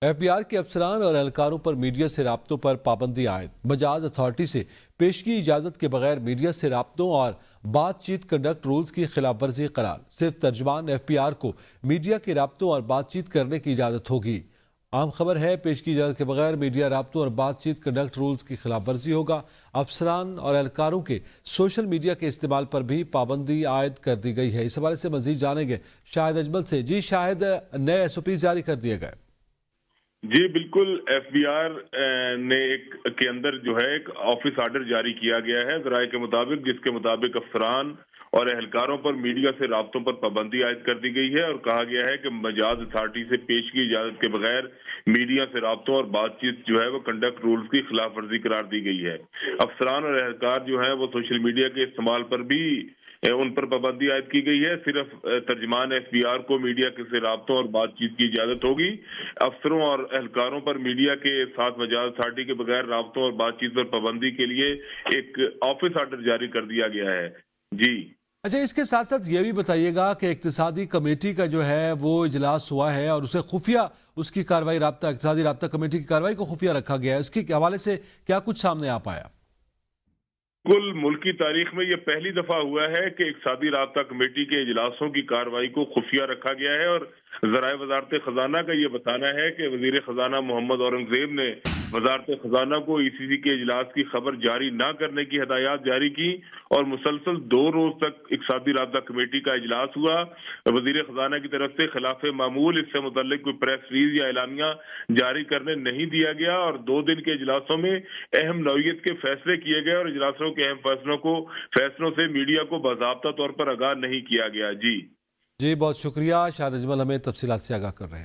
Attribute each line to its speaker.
Speaker 1: F B are کے افسران اور اہلکاروں پر میڈیا سے رابطوں پر پابندی عائد۔ مجاز اتھارٹی سے پیشگی اجازت کے بغیر میڈیا سے رابطوں اور بات چیت کنڈکٹ رولز کی خلاف ورزی قرار۔ صرف ترجمان ایف بی آر کو میڈیا کے رابطوں اور بات چیت کرنے کی اجازت ہوگی۔ عام خبر ہے، پیشگی اجازت کے بغیر میڈیا رابطوں اور بات چیت کنڈکٹ رولز کی خلاف ورزی ہوگا۔ افسران اور اہلکاروں کے سوشل میڈیا کے استعمال پر بھی پابندی عائد کر دی گئی ہے۔ اس حوالے سے مزید جانیں گے شاہد اجمل سے۔ جی شاہد، نئے ایس او پیز جاری کر دیے گئے؟
Speaker 2: جی بالکل، ایف بی آر نے کے اندر جو ہے ایک آفس آرڈر جاری کیا گیا ہے ذرائع کے مطابق، جس کے مطابق افسران اور اہلکاروں پر میڈیا سے رابطوں پر پابندی عائد کر دی گئی ہے، اور کہا گیا ہے کہ مجاز اتھارٹی سے پیشگی اجازت کے بغیر میڈیا سے رابطوں اور بات چیت جو ہے وہ کنڈکٹ رولز کی خلاف ورزی قرار دی گئی ہے۔ افسران اور اہلکار جو ہیں وہ سوشل میڈیا کے استعمال پر بھی ان پر پابندی عائد کی گئی ہے۔ صرف ترجمان ایف بی آر کو میڈیا سے رابطوں اور بات چیت کی اجازت ہوگی۔ افسروں اور اہلکاروں پر میڈیا کے ساتھ مجاز اتھارٹی کے بغیر رابطوں اور بات چیت پر پابندی کے لیے ایک آفس آرڈر جاری کر دیا گیا ہے۔ جی
Speaker 1: اچھا، اس کے ساتھ ساتھ یہ بھی بتائیے گا کہ اقتصادی کمیٹی کا جو ہے وہ اجلاس ہوا ہے اور اسے خفیہ اس کی کارروائی اقتصادی رابطہ کمیٹی کی کارروائی کو خفیہ رکھا گیا ہے۔ اس کے حوالے سے کیا کچھ سامنے آ پایا؟
Speaker 2: کل ملکی تاریخ میں یہ پہلی دفعہ ہوا ہے کہ اقتصادی رابطہ کمیٹی کے اجلاسوں کی کارروائی کو خفیہ رکھا گیا ہے، اور ذرائع وزارت خزانہ کا یہ بتانا ہے کہ وزیر خزانہ محمد اورنگزیب نے وزارت خزانہ کو ای سی سی کے اجلاس کی خبر جاری نہ کرنے کی ہدایات جاری کی، اور مسلسل 2 روز تک اقتصادی رابطہ کمیٹی کا اجلاس ہوا۔ وزیر خزانہ کی طرف سے خلاف معمول اس سے متعلق کوئی پریس ریلیز یا اعلامیہ جاری کرنے نہیں دیا گیا، اور 2 دن کے اجلاسوں میں اہم نوعیت کے فیصلے کیے گئے، اور اجلاسوں کے اہم فیصلوں سے میڈیا کو باضابطہ طور پر آگاہ نہیں کیا گیا۔ جی
Speaker 1: بہت شکریہ شاہد اجمل، ہمیں تفصیلات سے آگاہ کر رہے ہیں۔